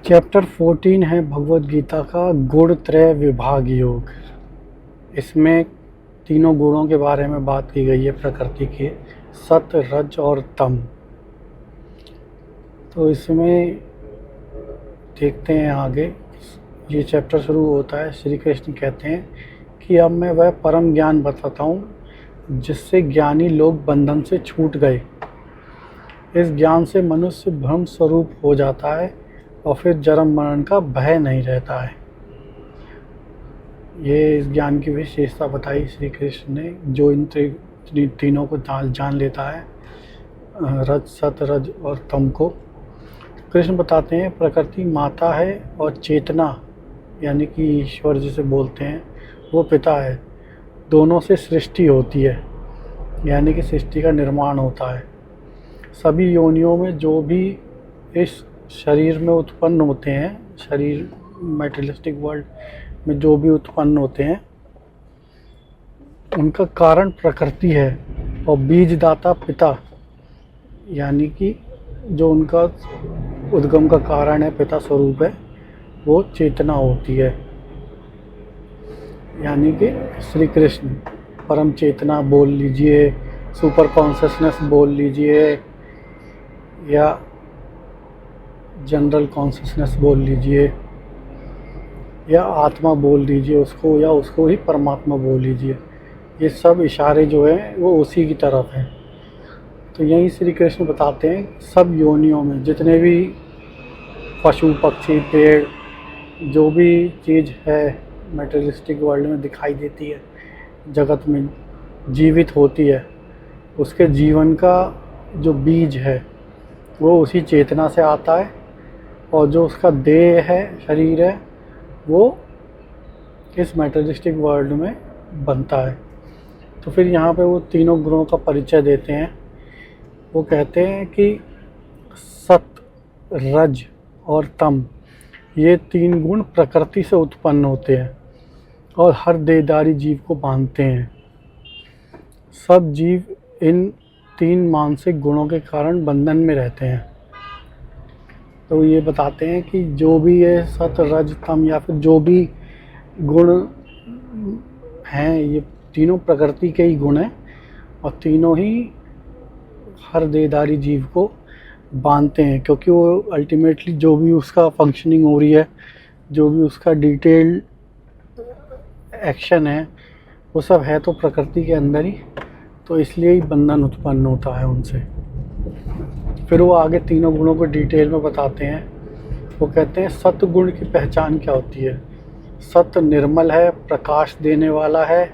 Chapter 14 है भगवद गीता का गुण त्रय विभाग योग। इसमें तीनों गुणों के बारे में बात की गई है प्रकृति के, सत, रज और तम। तो इसमें देखते हैं आगे। ये चैप्टर शुरू होता है, श्री कृष्ण कहते हैं कि अब मैं वह परम ज्ञान बताता हूँ जिससे ज्ञानी लोग बंधन से छूट गए। इस ज्ञान से मनुष्य ब्रह्म स्वरूप हो जाता है और फिर जन्म मरण का भय नहीं रहता है। ये इस ज्ञान की विशेषता बताई श्री कृष्ण ने, जो इन तीनों को जान लेता है, रज, सत, रज और तम को। कृष्ण बताते हैं प्रकृति माता है और चेतना यानी कि ईश्वर जिसे बोलते हैं वो पिता है। दोनों से सृष्टि होती है यानी कि सृष्टि का निर्माण होता है। सभी योनियों में जो भी इस शरीर में उत्पन्न होते हैं, शरीर मैटेरियलिस्टिक वर्ल्ड में जो भी उत्पन्न होते हैं उनका कारण प्रकृति है और बीजदाता पिता यानी कि जो उनका उद्गम का कारण है, पिता स्वरूप है, वो चेतना होती है यानी कि श्री कृष्ण। परम चेतना बोल लीजिए, सुपर कॉन्शसनेस बोल लीजिए या जनरल कॉन्शसनेस बोल लीजिए या आत्मा बोल लीजिए उसको, या उसको ही परमात्मा बोल लीजिए। ये सब इशारे जो हैं वो उसी की तरफ हैं। तो यही श्री कृष्ण बताते हैं सब योनियों में जितने भी पशु पक्षी पेड़ जो भी चीज़ है मैटेरियलिस्टिक वर्ल्ड में दिखाई देती है, जगत में जीवित होती है, उसके जीवन का जो बीज है वो उसी चेतना से आता है और जो उसका देह है, शरीर है, वो इस मैटेरियलिस्टिक वर्ल्ड में बनता है। तो फिर यहाँ पे वो तीनों गुणों का परिचय देते हैं। वो कहते हैं कि सत, रज और तम ये तीन गुण प्रकृति से उत्पन्न होते हैं और हर देहधारी जीव को बांधते हैं। सब जीव इन तीन मानसिक गुणों के कारण बंधन में रहते हैं। तो ये बताते हैं कि जो भी ये सत, रज, तम या फिर जो भी गुण हैं, ये तीनों प्रकृति के ही गुण हैं और तीनों ही हर देहधारी जीव को बांधते हैं, क्योंकि वो अल्टीमेटली जो भी उसका फंक्शनिंग हो रही है, जो भी उसका डिटेल्ड एक्शन है, वो सब है तो प्रकृति के अंदर ही। तो इसलिए ही बंधन उत्पन्न होता है उनसे। फिर वो आगे तीनों गुणों को डिटेल में बताते हैं। वो कहते हैं सत्गुण की पहचान क्या होती है। सत्य निर्मल है, प्रकाश देने वाला है,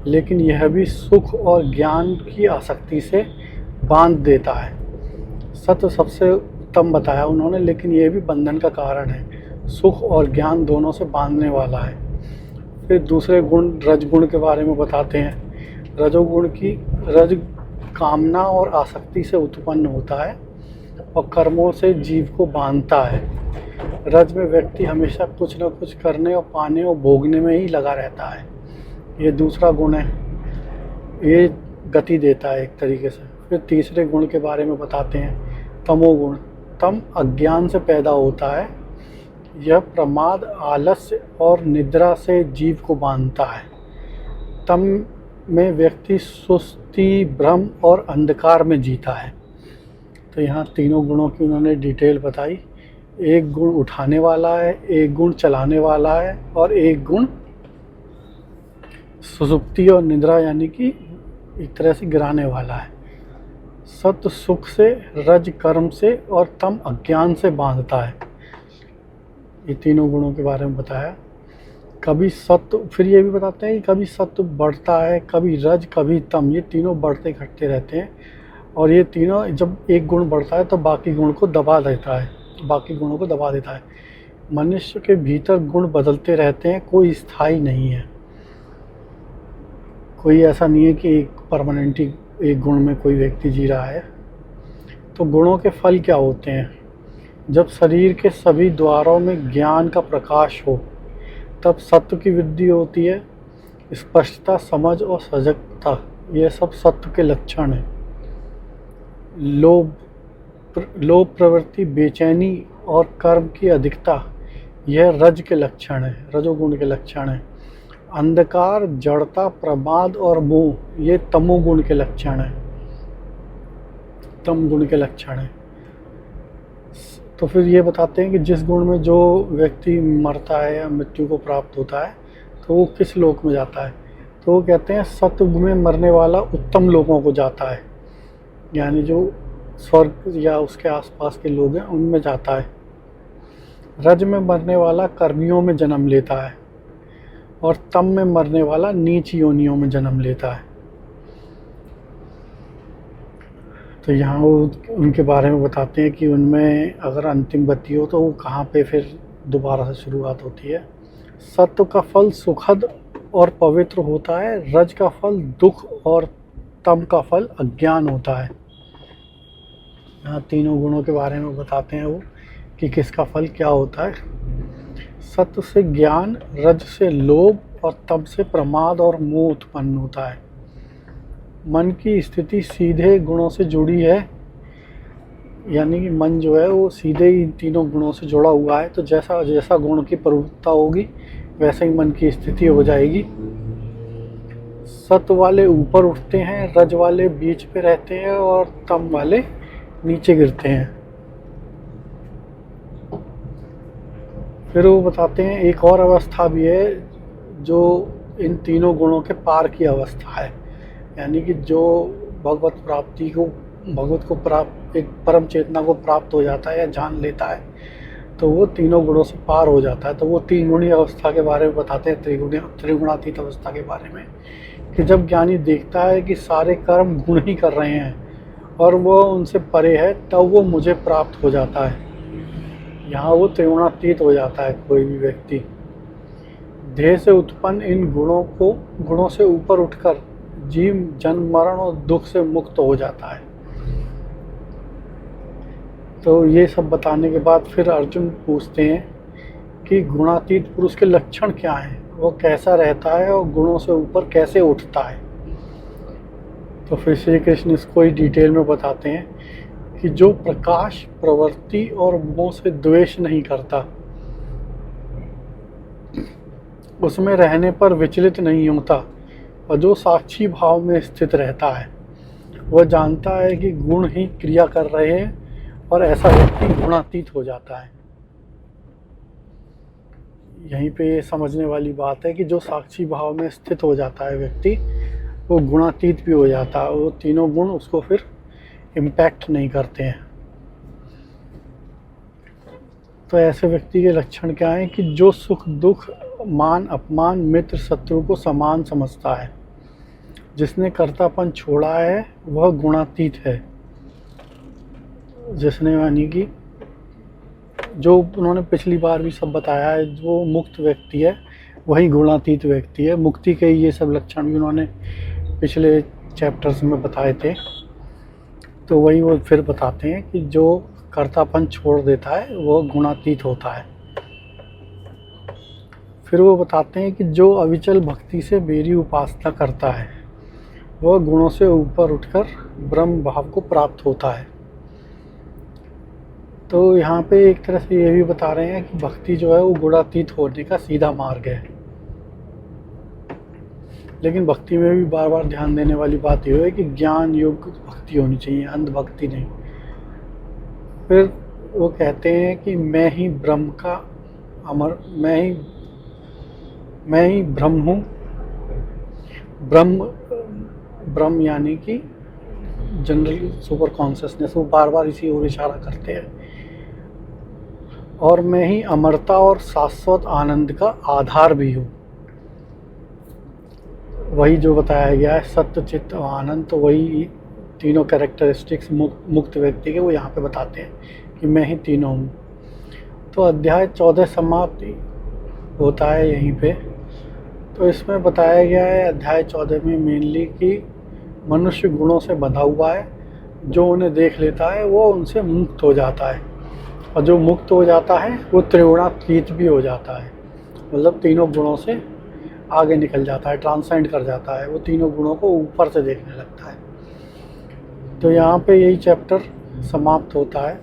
लेकिन यह भी सुख और ज्ञान की आसक्ति से बांध देता है। सत्य सबसे उत्तम बताया उन्होंने, लेकिन यह भी बंधन का कारण है। सुख और ज्ञान दोनों से बांधने वाला है। फिर दूसरे गुण रजगुण के बारे में बताते हैं। रजोगुण की रज कामना और आसक्ति से उत्पन्न होता है और कर्मों से जीव को बांधता है। रज में व्यक्ति हमेशा कुछ न कुछ करने और पाने और भोगने में ही लगा रहता है। ये दूसरा गुण है, ये गति देता है एक तरीके से। फिर तीसरे गुण के बारे में बताते हैं, तमोगुण। तम अज्ञान से पैदा होता है। यह प्रमाद, आलस्य और निद्रा से जीव को बांधता है। तम में व्यक्ति सुस्ती, भ्रम और अंधकार में जीता है। तो यहाँ तीनों गुणों की उन्होंने डिटेल बताई। एक गुण उठाने वाला है, एक गुण चलाने वाला है और एक गुण सुसुप्ति और निद्रा यानी कि एक तरह से गिराने वाला है। सत्य सुख से, रज कर्म से और तम अज्ञान से बांधता है। ये तीनों गुणों के बारे में बताया। कभी सत्य, फिर ये भी बताते हैं कि कभी सत्य बढ़ता है, कभी रज, कभी तम, ये तीनों बढ़ते घटते रहते हैं। और ये तीनों जब एक गुण बढ़ता है तो बाकी गुण को दबा देता है, बाकी गुणों को दबा देता है। मनुष्य के भीतर गुण बदलते रहते हैं, कोई स्थायी नहीं है। कोई ऐसा नहीं है कि एक परमानेंटली एक गुण में कोई व्यक्ति जी रहा है। तो गुणों के फल क्या होते हैं? जब शरीर के सभी द्वारों में ज्ञान का प्रकाश हो तब सत्य की वृद्धि होती है। स्पष्टता, समझ और सजगता, ये सब सत्य के लक्षण हैं। लोभ प्रवृत्ति, बेचैनी और कर्म की अधिकता यह रज के लक्षण है, रजोगुण के लक्षण है। अंधकार, जड़ता, प्रमाद और मोह ये तमोगुण के लक्षण है, तम गुण के लक्षण है। तो फिर ये बताते हैं कि जिस गुण में जो व्यक्ति मरता है या मृत्यु को प्राप्त होता है तो वो किस लोक में जाता है। तो वो कहते हैं सत्युग में मरने वाला उत्तम लोगों को जाता है, यानी जो स्वर्ग या उसके आसपास के लोग हैं उनमें जाता है। रज में मरने वाला कर्मियों में जन्म लेता है और तम में मरने वाला नीच योनियों में जन्म लेता है। तो यहाँ वो उनके बारे में बताते हैं कि उनमें अगर अंतिम गति हो तो वो कहाँ पे फिर दोबारा से शुरुआत होती है। सत्व का फल सुखद और पवित्र होता है, रज का फल दुख और तम का फल अज्ञान होता है। यहाँ तीनों गुणों के बारे में बताते हैं वो कि किसका फल क्या होता है। सत्व से ज्ञान, रज से लोभ और तम से प्रमाद और मोह उत्पन्न होता है। मन की स्थिति सीधे गुणों से जुड़ी है, यानी कि मन जो है वो सीधे ही तीनों गुणों से जुड़ा हुआ है। तो जैसा जैसा गुण की प्रवृत्ता होगी वैसे ही मन की स्थिति हो जाएगी। सत्व वाले ऊपर उठते हैं, रज वाले बीच पे रहते हैं और तम वाले नीचे गिरते हैं। फिर वो बताते हैं एक और अवस्था भी है जो इन तीनों गुणों के पार की अवस्था है, यानी कि जो भगवत प्राप्ति को, भगवत को प्राप्त, एक परम चेतना को प्राप्त हो जाता है या जान लेता है तो वो तीनों गुणों से पार हो जाता है। तो वो तीन गुणी अवस्था के बारे में बताते हैं, त्रिगुणातीत अवस्था के बारे में, कि जब ज्ञानी देखता है कि सारे कर्म गुण ही कर रहे हैं और वो उनसे परे है तब वो मुझे प्राप्त हो जाता है। यहाँ वो त्रिगुणातीत हो जाता है कोई भी व्यक्ति। देह से उत्पन्न इन गुणों से ऊपर उठकर जीव जन्म मरण और दुख से मुक्त हो जाता है। तो ये सब बताने के बाद फिर अर्जुन पूछते हैं कि गुणातीत पुरुष के लक्षण क्या हैं, वो कैसा रहता है और गुणों से ऊपर कैसे उठता है। तो फिर श्री कृष्ण इसको ही डिटेल में बताते हैं कि जो प्रकाश, प्रवृत्ति और मोह से द्वेष नहीं करता, उसमें रहने पर विचलित नहीं होता और जो साक्षी भाव में स्थित रहता है, वह जानता है कि गुण ही क्रिया कर रहे हैं और ऐसा व्यक्ति गुणातीत हो जाता है। यहीं पे ये समझने वाली बात है कि जो साक्षी भाव में स्थित हो जाता है व्यक्ति, वो गुणातीत भी हो जाता है। वो तीनों गुण उसको फिर इम्पैक्ट नहीं करते हैं। तो ऐसे व्यक्ति के लक्षण क्या हैं कि जो सुख दुख, मान अपमान, मित्र शत्रु को समान समझता है, जिसने कर्तापन छोड़ा है वह गुणातीत है। जिसने, यानी कि जो उन्होंने पिछली बार भी सब बताया है, जो मुक्त व्यक्ति है वही गुणातीत व्यक्ति है। मुक्ति के ये सब लक्षण भी उन्होंने पिछले चैप्टर्स में बताए थे। तो वही वो फिर बताते हैं कि जो कर्तापन छोड़ देता है वो गुणातीत होता है। फिर वो बताते हैं कि जो अविचल भक्ति से मेरी उपासना करता है वह गुणों से ऊपर उठकर ब्रह्म भाव को प्राप्त होता है। तो यहाँ पे एक तरह से ये भी बता रहे हैं कि भक्ति जो है वो गुणातीत होने का सीधा मार्ग है। लेकिन भक्ति में भी बार बार ध्यान देने वाली बात ये है कि ज्ञान योग्य भक्ति होनी चाहिए, अंध भक्ति नहीं। फिर वो कहते हैं कि मैं ही ब्रह्म का अमर, मैं ही ब्रह्म हूँ। ब्रह्म यानी कि जनरल सुपर कॉन्शियसनेस, वो बार बार इसी ओर इशारा करते हैं। और मैं ही अमरता और शाश्वत आनंद का आधार भी हूँ। वही जो बताया गया है सत्य, चित्त और आनंद, तो वही तीनों कैरेक्टरिस्टिक्स मुक्त व्यक्ति के वो यहाँ पे बताते हैं कि मैं ही तीनों हूँ। तो अध्याय 14 समाप्ति होता है यहीं पे। तो इसमें बताया गया है अध्याय 14 में मेनली कि मनुष्य गुणों से बंधा हुआ है, जो उन्हें देख लेता है वो उनसे मुक्त हो जाता है, और जो मुक्त हो जाता है वो त्रिगुणातीत भी हो जाता है, मतलब तीनों गुणों से आगे निकल जाता है, ट्रांसेंड कर जाता है, वो तीनों गुणों को ऊपर से देखने लगता है। तो यहाँ पे यही चैप्टर समाप्त होता है।